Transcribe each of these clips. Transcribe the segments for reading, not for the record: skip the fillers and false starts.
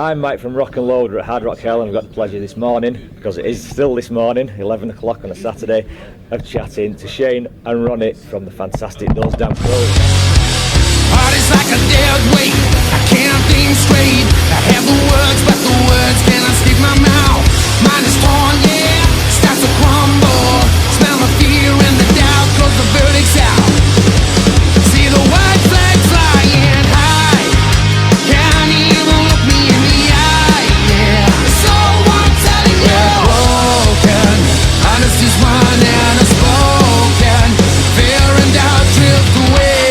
I'm Mike from Rock and Loader at Hard Rock Hell, and I've got the pleasure this morning, because it is still this morning, 11 o'clock on a Saturday, of chatting to Shane and Ronnie from the fantastic Those Damn Crows. Heart is like a dead weight, I can't think straight. I have the words, but the words cannot escape my mouth. Mine is torn, yeah, starts to crumble. Smell the fear and the doubt, close the verdict's out. See the white flag flying high, can't even look me in the eye, yeah. So I'm telling you, we're broken, honesty's running unspoken. Fear and doubt drift away.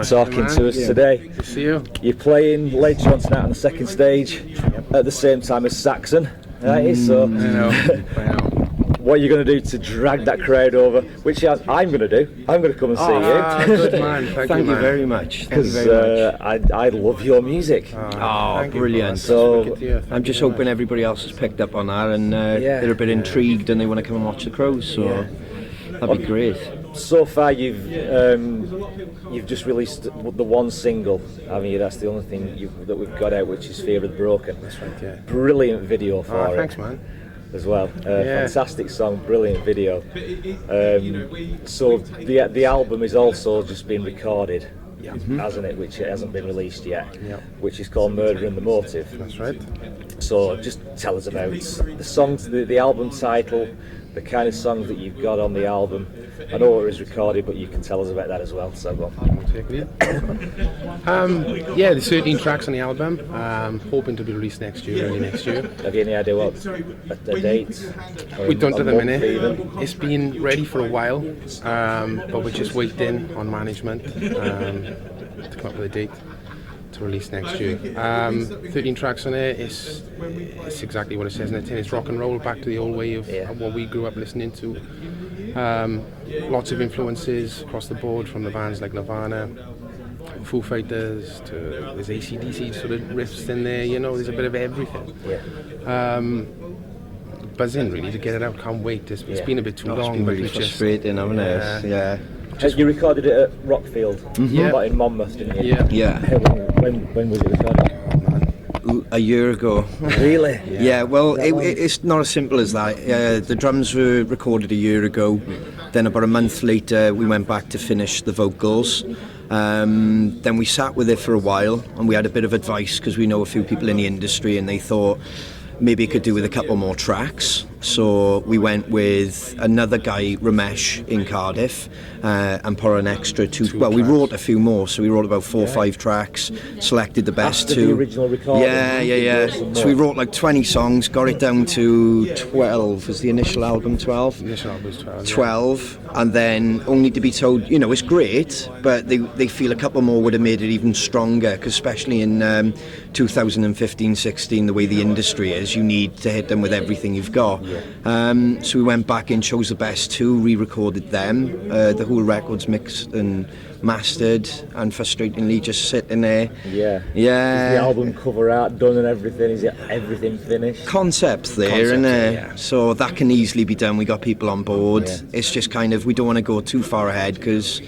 Talking to us today. Good to see you. You're playing later on tonight on the second stage at the same time as Saxon. That is so. I know. What are you going to do to drag that crowd over? Which I'm going to do. I'm going to come and see you. Good man. Thank you very much. Because I love your music. Brilliant. So I'm just hoping everybody else has picked up on that and they're a bit intrigued and they want to come and watch the Crows. So that'd be great. So far, you've just released the one single. I mean, that's the only thing that we've got out, which is "Fear of the Broken." That's right. Yeah. Brilliant video for it. Thanks, man. As well, fantastic song, brilliant video. So the album is also just been recorded, hasn't it? Which it hasn't been released yet. Which is called "Murder and the Motive." That's right. So just tell us about the songs, the album title, the kind of songs that you've got on the album. I know it was recorded, but you can tell us about that as well. So go on. There's 13 tracks on the album. Hoping to be released next year, early next year. Have you any idea what a date? We don't at the minute. Even? It's been ready for a while, but we're just waiting on management to come up with a date to release next year. 13 tracks on it. It's exactly what it says in the tin. It's rock and roll, back to the old way of what we grew up listening to. Lots of influences across the board, from the bands like Nirvana, Foo Fighters, to there's AC/DC sort of riffs in there. You know, there's a bit of everything. Buzzing really to get it out. Can't wait. It's been a bit too long. It's been really frustrating, hasn't it? You recorded it at Rockfield, in Monmouth, didn't you? When was it recorded? A year ago. Really? Well, it's not as simple as that. The drums were recorded a year ago. Then about a month later, we went back to finish the vocals. Then we sat with it for a while, and we had a bit of advice because we know a few people in the industry, and they thought maybe it could do with a couple more tracks. So we went with another guy, Ramesh, in Cardiff, and put an extra two tracks. We wrote a few more, so we wrote about 4 or 5 tracks, selected the best After two. the original recording? So we wrote like 20 songs, got it down to 12. Was the initial album 12? The initial album was 12. 12, and then only to be told, you know, it's great, but they feel a couple more would have made it even stronger, because especially in 2015-16, the way the industry is, you need to hit them with everything you've got. So we went back and chose the best 2, re-recorded them. The whole record's mixed and mastered, and frustratingly just sitting there. Is the album cover art done and everything? Is it everything finished? Concept's there, and so that can easily be done. We got people on board. It's just kind of, we don't want to go too far ahead, because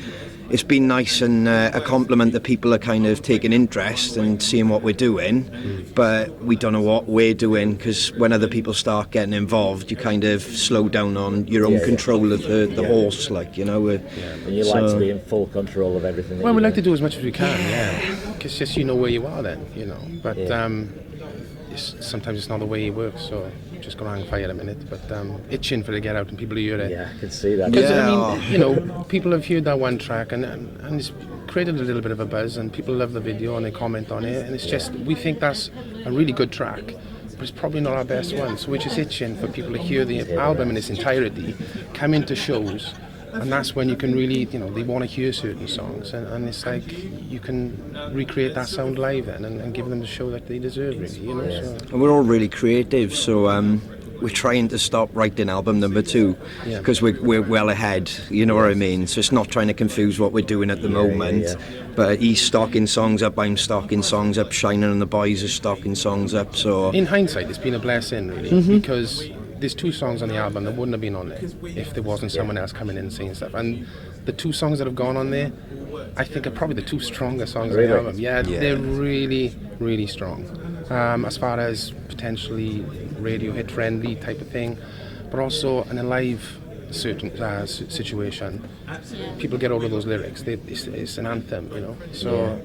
it's been nice and a compliment that people are kind of taking interest and seeing what we're doing, but we don't know what we're doing, because when other people start getting involved, you kind of slow down on your own control of the horse, like, you know. And you like to be in full control of everything. Well, we like to do as much as we can, because just you know where you are then, you know. But sometimes it's not the way it works, so just go around fire a minute, but itching for it to get out and people to hear it. Yeah, I can see that. Because I mean, you know, people have heard that one track and it's created a little bit of a buzz, and people love the video and they comment on it, and it's just, we think that's a really good track, but it's probably not our best one, so we're just itching for people to hear the album in its entirety, come into shows, and that's when you can really, you know, they want to hear certain songs, and it's like you can recreate that sound live then and give them the show that they deserve, really, you know. So. And we're all really creative, so we're trying to stop writing album number 2, because we're well ahead, you know what I mean. So it's not trying to confuse what we're doing at the moment, but he's stocking songs up, I'm stocking songs up, Shining and the boys are stocking songs up. So in hindsight, it's been a blessing, really, because there's 2 songs on the album that wouldn't have been on there if there wasn't someone else coming in and saying stuff. And the 2 songs that have gone on there, I think are probably the 2 strongest songs on the album. Yeah, they're really, really strong. As far as potentially radio hit friendly type of thing, but also in a live certain situation, people get hold of those lyrics. It's an anthem, you know. So.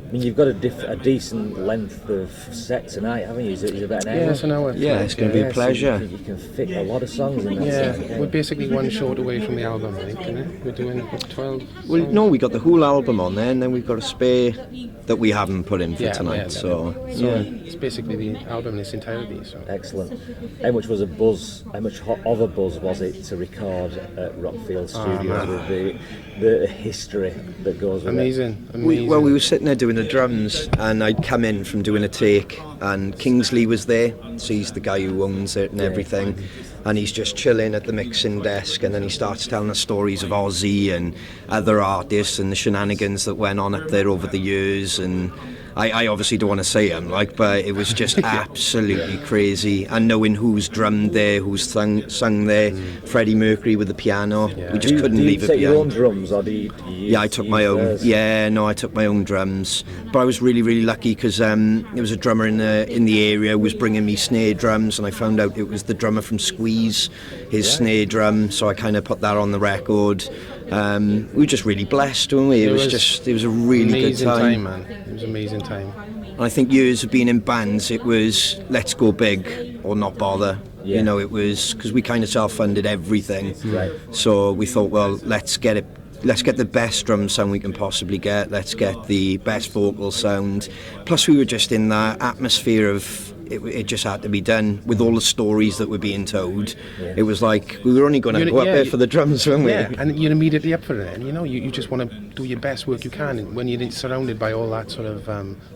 I mean, you've got a decent length of set tonight, haven't you? Is it about an hour? Yeah, it's an hour. Yeah, it's going to be a pleasure. So you can fit a lot of songs in that set. Yeah, we're basically one short away from the album, I think, isn't it? We're doing 12. Well, no, we got the whole album on there, and then we've got a spare that we haven't put in for tonight. So it's basically the album in its entirety. So. Excellent. How much was a buzz? How much of a buzz was it to record at Rockfield Studios with the history that goes with Amazing. it? we were sitting there doing the drums, and I'd come in from doing a take, and Kingsley was there. So he's the guy who owns it and everything. And he's just chilling at the mixing desk, and then he starts telling us stories of Ozzy and other artists and the shenanigans that went on up there over the years. And I obviously don't want to say them, but it was just absolutely crazy. And knowing who's drummed there, who's sung there, Freddie Mercury with the piano, we just couldn't leave it behind. Do you take your own drums, or do you Yeah, I took my own. Theirs? Yeah, no, I took my own drums. But I was really, really lucky because there was a drummer in the area who was bringing me snare drums, and I found out it was the drummer from Squeeze, his snare drum. So I kind of put that on the record. We were just really blessed, weren't we? It was a really good time. Man. It was an amazing time. And I think years of being in bands, it was let's go big or not bother. Yeah. You know, it was because we kind of self-funded everything. Right. So we thought, well, let's get the best drum sound we can possibly get. Let's get the best vocal sound. Plus, we were just in that atmosphere of it just had to be done with all the stories that were being told. Yeah. It was like we were only going to go up there for the drums, weren't we? Yeah, and you're immediately up for it. And, you know, you just want to do your best work you can. And when you're surrounded by all that sort of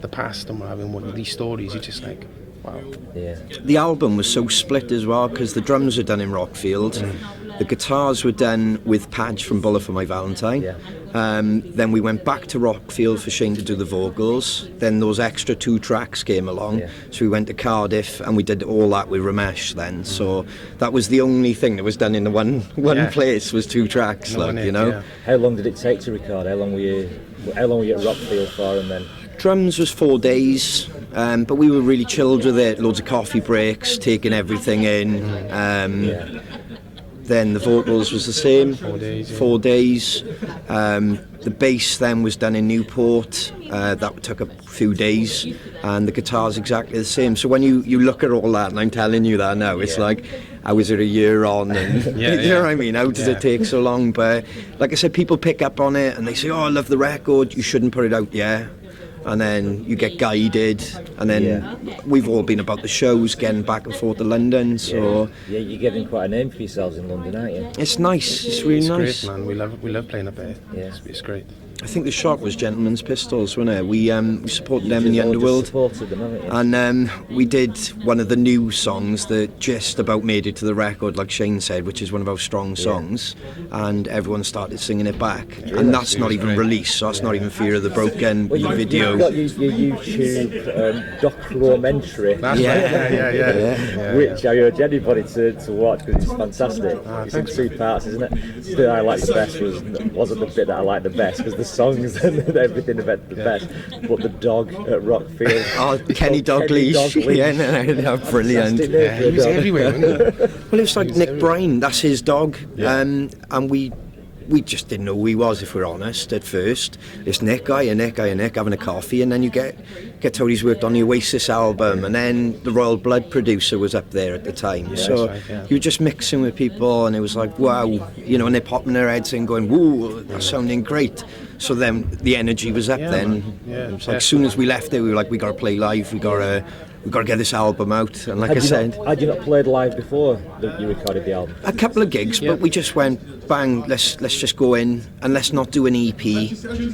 the past and having these stories, you're just like, wow. Yeah. The album was so split as well because the drums were done in Rockfield. The guitars were done with Padge from Bullet for My Valentine. Yeah. Then we went back to Rockfield for Shane to do the vocals. Then those extra 2 tracks came along. Yeah. So we went to Cardiff and we did all that with Ramesh then. So that was the only thing that was done in the one place was 2 tracks, you know. Yeah. How long did it take to record? How long were you at Rockfield for, and then? Drums was 4 days, but we were really chilled with it. Loads of coffee breaks, taking everything in. Then the vocals was the same. 4 days. 4 days. The bass then was done in Newport. That took a few days, and the guitar's exactly the same. So when you look at all that, and I'm telling you that now, it's like, how was it a year on? And you know what I mean? How did it take so long? But like I said, people pick up on it and they say, "Oh, I love the record. You shouldn't put it out yet." And then you get guided, and then we've all been about the shows, getting back and forth to London. So yeah, you're getting quite a name for yourselves in London, aren't you? it's nice. It's really nice. Great, man. We love playing up there. Yeah. It's great. I think the shock was Gentleman's Pistols, wasn't it? We supported them in the Underworld. Supported them, haven't you? And we did one of the new songs that just about made it to the record, like Shane said, which is one of our strong songs, and everyone started singing it back. And that's not even released, so that's not even Fear of the Broken, the video. You've got your YouTube documentary, which I urge anybody to watch because it's fantastic. It's in 2 parts, isn't it? The bit I liked the best wasn't the bit that I liked the best, because the songs and everything about the best, but the dog at Rockfield. Oh, Kenny Dalglish. Yeah, no, brilliant. Yeah, he was everywhere, wasn't he? Well, it was like Nick Bryan, that's his dog. And we just didn't know who he was, if we're honest, at first. It's Nick guy, having a coffee, and then you get told he's worked on the Oasis album, and then the Royal Blood producer was up there at the time. So you were just mixing with people, and it was like, wow, you know, and they're popping their heads in going, whoa, that's sounding great. So then the energy was up then. Yeah, it was like, as soon as we left there, we were like, we got to play live, we got to get this album out. And like I said, had you not played live before that you recorded the album? A couple of gigs, but we just went, bang, let's just go in and let's not do an EP.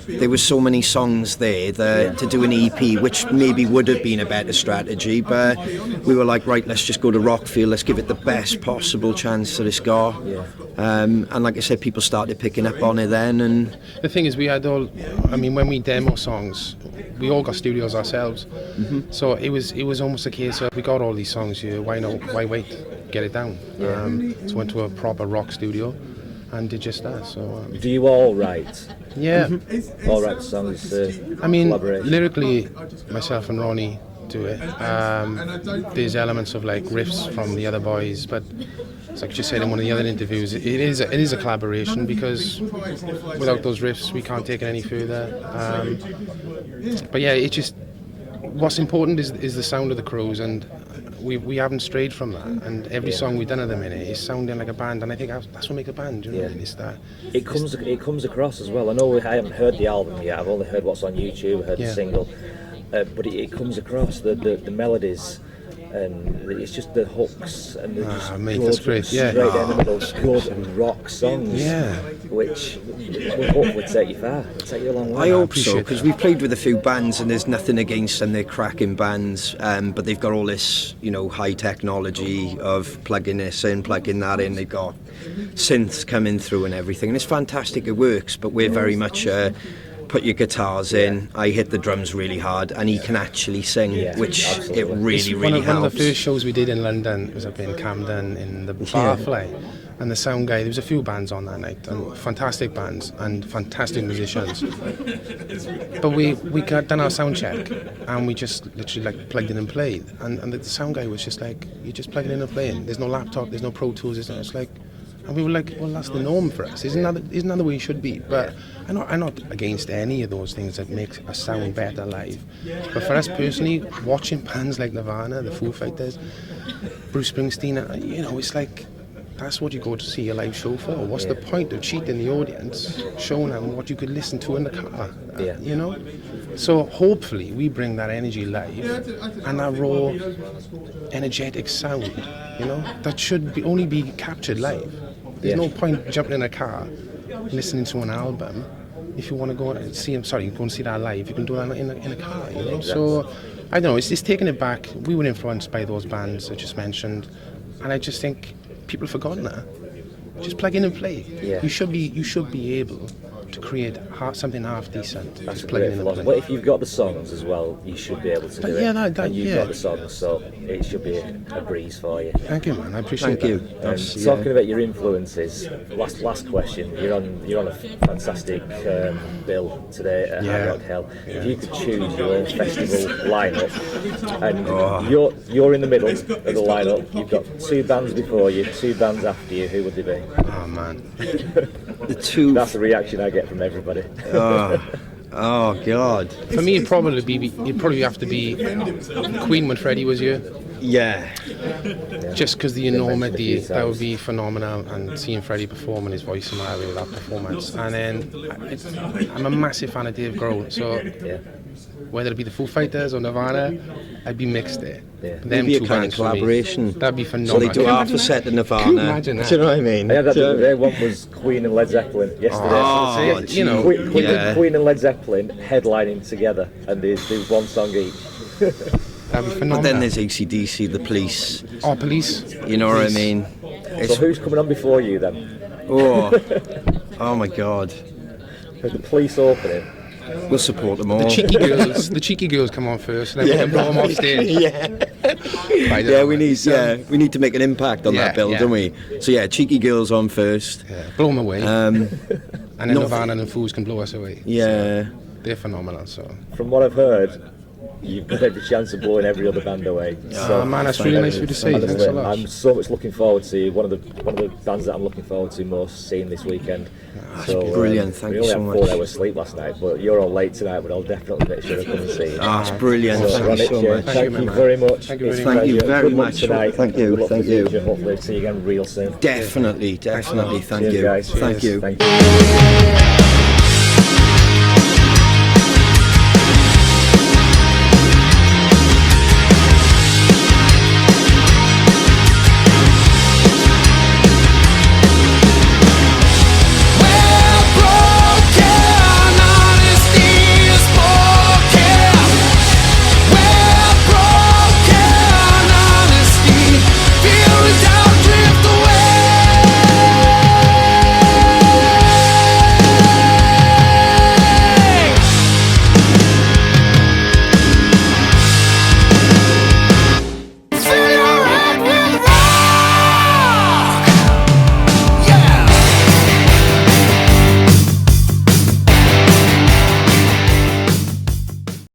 There were so many songs there to do an EP, which maybe would have been a better strategy, but we were like, right, let's just go to Rockfield, let's give it the best possible chance to this guy. And like I said, people started picking up on it then. And the thing is, we had when we demo songs, we all got studios ourselves. So it was almost a case of, we got all these songs here, why wait? get it down. So went to a proper rock studio and did just that. So Do you all write? yeah, All write songs? I mean, collaboration? lyrically, myself and Ronnie do it. There's elements of like riffs from the other boys, but it's like I just said in one of the other interviews, it is a collaboration, because without those riffs we can't take it any further. But yeah, it just, what's important is the sound of the Crows, and we haven't strayed from that. And every song we've done at the minute is sounding like a band, and I think that's what makes a band. You know, it's that. It comes across as well. I know I haven't heard the album yet. I've only heard what's on YouTube. I heard the single, but it comes across the melodies, and it's just the hooks, and they're just mate, good, that's great. straight down the middle, good rock songs. Yeah. Which will hopefully take you far. It'll take you a long way. I hope so, appreciate because that. we've played with a few bands, and there's nothing against them. They're cracking bands, but they've got all this, high technology of plugging this in, plugging that in. They've got synths coming through and everything, and it's fantastic. It works, but we're very much put your guitars in. I hit the drums really hard, and he can actually sing, which absolutely. it really, It's really one helps. of the first shows we did in London was up in Camden in the Barfly, and the sound guy, there was a few bands on that night, and fantastic bands and fantastic musicians. But we got done our sound check, and we just literally like plugged in and played, and the sound guy was just like, you just plug it in and play it. There's no laptop, there's no Pro Tools, it's like. And we were like, well, that's the norm for us. Isn't that the way it should be? But I'm not against any of those things that make a sound better live. But for us personally, watching bands like Nirvana, the Foo Fighters, Bruce Springsteen, it's like, that's what you go to see a live show for. What's the point of cheating the audience, showing them what you could listen to in the car? So hopefully we bring that energy live, and that raw, energetic sound, that should only be captured live. There's no point jumping in a car, listening to an album. If you want to go and see go and see that live, you can do that in a car, So, I don't know, it's taking it back. We were influenced by those bands I just mentioned, and I just think people have forgotten that. Just plug in and play. Yeah. You should be able to create something half decent. That's Just a plug great in and philosophy. play. But if you've got the songs as well, you should be able to do it. And you've got the songs, so it should be a breeze for you. Thank you, man. I appreciate Thank that. you. Talking about your influences, last question. You're on a fantastic bill today at Hard Rock Hell. If you could choose your own festival lineup, and you're in the middle of the lineup, you've got two bands before you, two bands after you. Who would they be? Oh man. The two. That's the reaction I get from everybody. Oh God. For me, it'd probably have to be Queen when Freddie was here. Yeah. Just because the mentioned enormity, a few that would times. be phenomenal, and seeing Freddie perform and his voice in my way with that performance. And then I'm a massive fan of Dave Grohl, so Yeah. whether it be the Foo Fighters or Nirvana, I'd be mixed there. Yeah. Them Maybe a two kind of bands for me, collaboration. that'd be So phenomenal. they do Can you half a imagine set that? of Nirvana. Can you imagine that? Do you know what I mean? I had that the other day. One was Queen and Led Zeppelin yesterday. Oh, You know, Queen and Led Zeppelin headlining together, and they do one song each. That'd be phenomenal. But then there's AC/DC, the Police. Oh, Police. You know what I Police. mean? So It's, who's coming on before you then? oh my God. The Police opening. We'll support them all. The cheeky girls come on first, and then we can blow them off stage. Yeah, we need to make an impact on Yeah, that bill, yeah. don't we? So yeah, Cheeky Girls on first. Yeah, blow them away, and then no- Nirvana and Fools can blow us away. Yeah. They're phenomenal. So, From what I've heard, you've got every chance of blowing every other band away. oh man, that's really nice of you to say. Honestly, Thanks a lot. I'm so much looking forward to one of the bands that I'm looking forward to most seeing this weekend. brilliant, thank we you only so had much. 4 hours sleep last night, but you're all late tonight, but I'll definitely make sure I come and see you. That's brilliant. So, Thank you so Ronich, much. thank you man. very much. Thank you It's very much. Thank you been very good luck much. tonight. Thank you, Good luck thank for the you. future. Hopefully see you again real soon. Definitely. Thank Cheers, you. guys. Thank you. Thank you.